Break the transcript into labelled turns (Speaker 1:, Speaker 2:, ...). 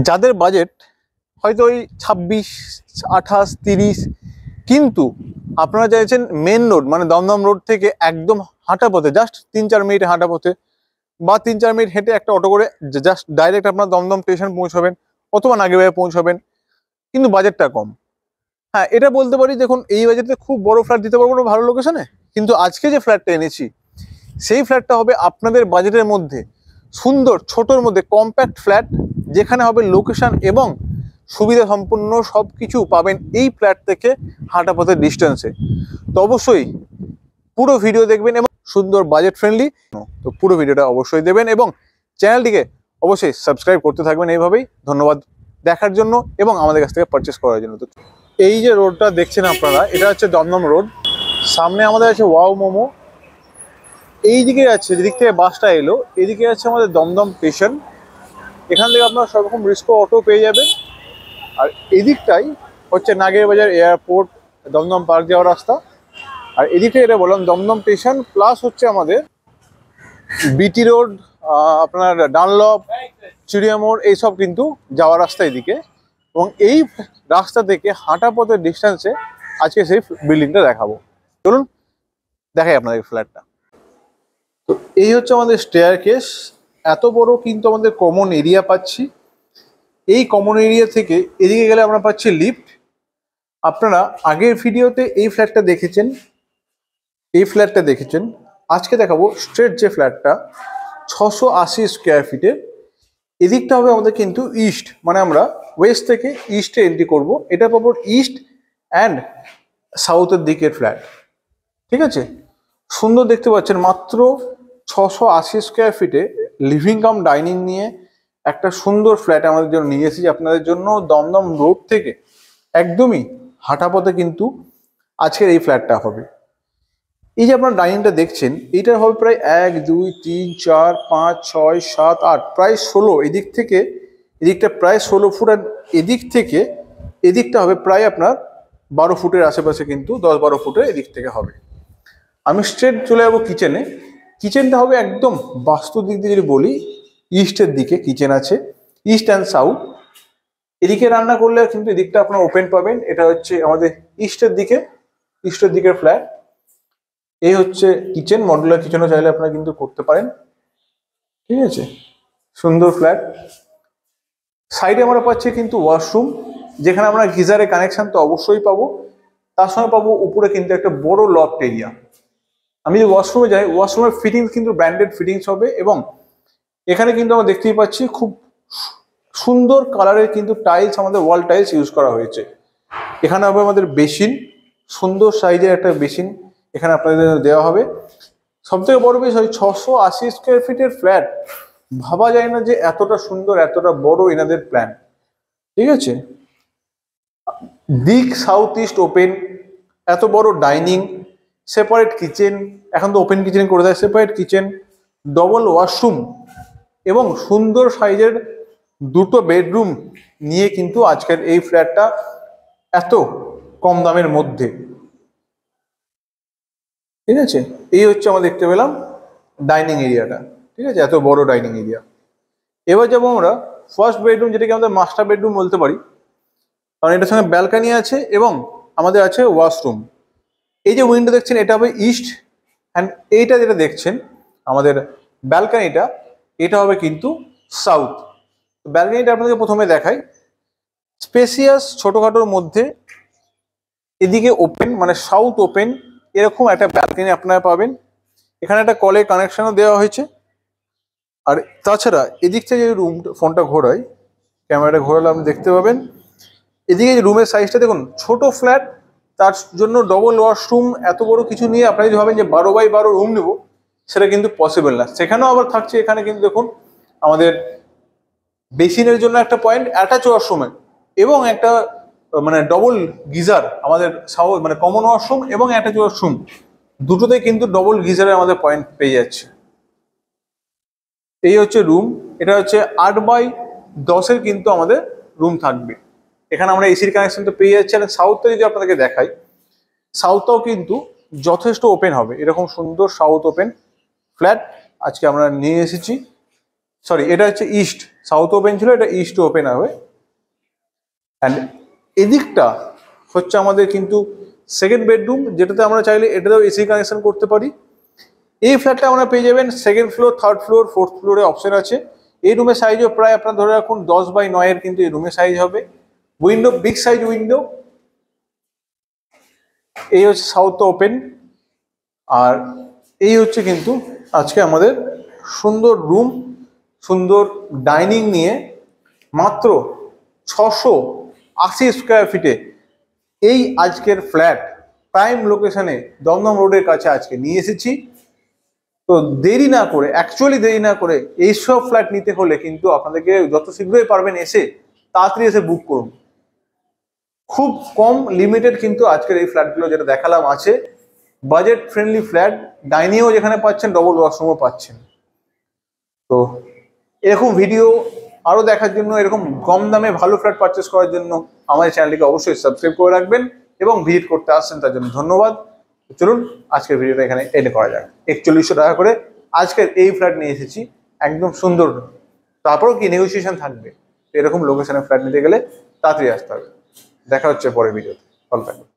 Speaker 1: যাদের বাজেট হয়তো ওই 26, 28, 30, কিন্তু আপনারা চাইছেন মেন রোড মানে দমদম রোড থেকে একদম হাঁটা পথে, জাস্ট 3-4 মিনিট হাঁটা পথে বা 3-4 মিনিট হেঁটে একটা অটো করে জাস্ট ডাইরেক্ট আপনার দমদম স্টেশন পৌঁছাবেন অথবা নাগেরবাজারে পৌঁছাবেন, কিন্তু বাজেটটা কম। হ্যাঁ, এটা বলতে পারি দেখুন এই বাজেটে খুব বড় ফ্ল্যাট দিতে পারবো না ভালো লোকেশনে, কিন্তু আজকে যে ফ্ল্যাটটা এনেছি সেই ফ্ল্যাটটা হবে আপনাদের বাজেটের মধ্যে সুন্দর, ছোটোর মধ্যে কম্প্যাক্ট ফ্ল্যাট, যেখানে হবে লোকেশন এবং সুবিধা সম্পন্ন সব কিছু পাবেন এই ফ্ল্যাট থেকে হাঁটা পথের ডিস্টেন্সে। তো অবশ্যই পুরো ভিডিও দেখবেন এবং সুন্দর বাজেট ফ্রেন্ডলি, তো পুরো ভিডিওটা অবশ্যই দেবেন এবং চ্যানেলটিকে অবশ্যই সাবস্ক্রাইব করতে থাকবেন এইভাবেই। ধন্যবাদ দেখার জন্য এবং আমাদের কাছ থেকে পারচেস করার জন্য। তো এই যে রোডটা দেখছেন আপনারা, এটা হচ্ছে দমদম রোড। সামনে আমাদের আছে ওয়াও মোমো, এই দিকে আছে যেদিক থেকে বাসটা এলো এদিকে আছে আমাদের দমদম স্টেশন। এখান থেকে আপনারা সব রকম রিস্কো অটো পেয়ে যাবেন। আর এদিকটাই হচ্ছে নাগেরবাজার এয়ারপোর্ট, দমদম পার্ক যাওয়ার রাস্তা। আর এদিকে এটা বললাম দমদম স্টেশন প্লাস হচ্ছে আমাদের বিটি রোড, আপনার ডানলপ, চিড়িয়া মোড়, এইসব কিন্তু যাওয়ার রাস্তা এদিকে। এবং এই রাস্তা থেকে হাঁটা পথের ডিস্টেন্সে আজকে সেই বিল্ডিংটা দেখাবো। চলুন দেখাই আপনাদের ফ্ল্যাটটা। তো এই হচ্ছে আমাদের স্টেয়ার কেস, এত বড় কিন্তু আমাদের কমন এরিয়া পাচ্ছি। এই কমন এরিয়া থেকে এদিকে গেলে আমরা পাচ্ছি লিফট। আপনারা আগের ভিডিওতে এই ফ্ল্যাটটা দেখেছেন, আজকে দেখাবো স্ট্রেট যে ফ্ল্যাটটা 680 স্কোয়ার ফিটের। এদিকটা হবে আমাদের কিন্তু ইস্ট, মানে আমরা ওয়েস্ট থেকে ইস্টে এন্ট্রি করব। এটা পাবো ইস্ট অ্যান্ড সাউথের দিকের ফ্ল্যাট, ঠিক আছে। সুন্দর দেখতে পাচ্ছেন, মাত্র 680 স্কোয়ার ফিটে লিভিং কাম ডাইনিং নিয়ে একটা সুন্দর ফ্ল্যাট আমাদের জন্য নিয়ে এসেছি আপনাদের জন্য। দমদম রোড থেকে একদমই হাঁটা পথে কিন্তু আজকের এই ফ্ল্যাটটা হবে। এই যে আপনার ডাইনিংটা দেখছেন, এইটার হবে প্রায় 1, 2, 3, 4, 5, 6, 7, 8, প্রায় 16। এদিক থেকে এদিকটা প্রায় 16 ফুট, আর এদিক থেকে এদিকটা হবে প্রায় আপনার 12 ফুটের আশেপাশে, কিন্তু 10-12 ফুটের এদিক থেকে হবে। আমি স্ট্রেট চলে যাবো কিচেনে। কিচেনটা হবে একদম বাস্তু দিক দিয়ে যদি বলি, ইস্টের দিকে কিচেন আছে, ইস্ট অ্যান্ড সাউথ। এদিকে রান্না করলে কিন্তু এদিকটা আপনার ওপেন পাবেন। এটা হচ্ছে আমাদের ইস্টের দিকের ফ্ল্যাট। এই হচ্ছে কিচেন, মডুলার কিচেনও চাইলে আপনারা কিন্তু করতে পারেন, ঠিক আছে। সুন্দর ফ্ল্যাট। সাইডে আমরা পাচ্ছি কিন্তু ওয়াশরুম, যেখানে আমরা গিজারের কানেকশন তো অবশ্যই পাবো, তার সঙ্গে পাবো উপরে কিন্তু একটা বড় লফট এরিয়া। আমি যে ওয়াশরুমে যাই, ওয়াশরুমের ফিটিংস কিন্তু ব্র্যান্ডেড ফিটিংস হবে এবং এখানে কিন্তু আমরা দেখতেই পাচ্ছি খুব সুন্দর কালারের কিন্তু টাইলস, আমাদের ওয়াল টাইলস ইউজ করা হয়েছে। এখানে হবে আমাদের বেসিন, সুন্দর সাইজের একটা বেসিন এখানে আপনাদের দেওয়া হবে। সব থেকে বড় বিষয়, 680 স্কোয়ার ফিটের ফ্ল্যাট, ভাবা যায় না যে এতটা সুন্দর, এতটা বড় এনাদের প্ল্যান, ঠিক আছে। দিক সাউথ ইস্ট ওপেন, এত বড় ডাইনিং, সেপারেট কিচেন, এখন তো ওপেন কিচেন করে দেয়, সেপারেট কিচেন, ডবল ওয়াশরুম এবং সুন্দর সাইজের 2টো বেডরুম নিয়ে কিন্তু আজকের এই ফ্ল্যাটটা এত কম দামের মধ্যে, ঠিক আছে। এই হচ্ছে আমরা দেখতে পেলাম ডাইনিং এরিয়াটা, ঠিক আছে, এত বড় ডাইনিং এরিয়া। এবার যাবো আমরা ফার্স্ট বেডরুম, যেটাকে আমাদের মাস্টার বেডরুম বলতে পারি, কারণ এটার সঙ্গে ব্যালকানি আছে এবং আমাদের আছে ওয়াশরুম। এই যে উইন্ডো দেখছেন এটা হবে ইস্ট, অ্যান্ড এইটা যেটা দেখছেন আমাদের ব্যালকানিটা, এটা হবে কিন্তু সাউথ। ব্যালকানিটা আপনাদের প্রথমে দেখাই, স্পেসিয়াস ছোটোখাটোর মধ্যে, এদিকে ওপেন মানে সাউথ ওপেন, এরকম একটা ব্যালকানি আপনারা পাবেন। এখানে একটা কলের কানেকশনও দেওয়া হয়েছে। আর তাছাড়া এদিক থেকে যদি ফোনটা ঘোরাই, ক্যামেরাটা ঘোরালে আপনি দেখতে পাবেন এদিকে যে রুমের সাইজটা দেখুন, ছোট ফ্ল্যাট, তার জন্য ডবল ওয়াশরুম, এত বড় কিছু নিয়ে আপনারা যদি ভাবেন যে 12x12 রুম নেব, সেটা কিন্তু পসিবল না। সেখানেও আবার থাকছে, এখানে কিন্তু দেখুন আমাদের বেসিনের জন্য একটা পয়েন্ট, অ্যাটাচ ওয়াশরুমে এবং একটা মানে ডবল গিজার, আমাদের মানে কমন ওয়াশরুম এবং অ্যাটাচ ওয়াশরুম দুটোতেই কিন্তু ডবল গিজারের আমাদের পয়েন্ট পেয়ে যাচ্ছে। এই হচ্ছে রুম, এটা হচ্ছে 8x10 কিন্তু আমাদের রুম থাকবে। এখানে আমরা এসির কানেকশন তো পেয়ে যাচ্ছি। আর সাউথটা যদি আপনাদেরকে দেখাই, সাউথটাও কিন্তু যথেষ্ট ওপেন হবে, এরকম সুন্দর সাউথ ওপেন ফ্ল্যাট আজকে আমরা নিয়ে এসেছি। সরি, এটা হচ্ছে ইস্ট, সাউথ ওপেন ছিল, এটা ইস্ট ওপেন হবে। অ্যান্ড এদিকটা হচ্ছে আমাদের কিন্তু সেকেন্ড বেডরুম, যেটাতে আমরা চাইলে এটাতেও এসি কানেকশন করতে পারি। এই ফ্ল্যাটটা আমরা পেয়ে যাবেন second floor, third floor, fourth ফ্লোরে অপশন আছে। এই রুমের সাইজও প্রায় আপনার ধরে রাখুন 10x9 কিন্তু এই রুমের সাইজ হবে। Window big size window. এই হচ্ছে সাউথ ওপেন। আর এই হচ্ছে কিন্তু আজকে আমাদের সুন্দর রুম, সুন্দর ডাইনিং নিয়ে মাত্র 680 স্কোয়ার ফিটে এই আজকের ফ্ল্যাট প্রাইম লোকেশনে দমদম রোডের কাছে আজকে নিয়ে এসেছি। তো দেরি না করে, অ্যাকচুয়ালি দেরি না করে এইসব ফ্ল্যাট নিতে হলে কিন্তু আপনাদেরকে যত শীঘ্রই পারবেন এসে তাড়াতাড়ি এসে বুক করুন। খুব কম লিমিটেড কিন্তু আজকের এই ফ্ল্যাটগুলো যেটা দেখালাম আছে, বাজেট ফ্রেন্ডলি ফ্ল্যাট, ডাইনিংও যেখানে পাচ্ছেন ডবল ওয়াশরুমও পাচ্ছেন। তো এরকম ভিডিও আরও দেখার জন্য, এরকম কম দামে ভালো ফ্ল্যাট পারচেস করার জন্য আমাদের চ্যানেলটিকে অবশ্যই সাবস্ক্রাইব করে রাখবেন এবং ভিজিট করতে আসছেন তার জন্য ধন্যবাদ। চলুন আজকের ভিডিওটা এখানে এন্ড করা যাক। 4100 টাকা করে আজকের এই ফ্ল্যাট নিয়ে এসেছি, একদম সুন্দর। তারপরেও কি নেগোসিয়েশন থাকবে, এরকম লোকেশনে ফ্ল্যাট নিতে গেলে তাড়াতাড়ি আসতে হবে। দেখা হচ্ছে পরের ভিডিওতে, ভালো থাকবেন।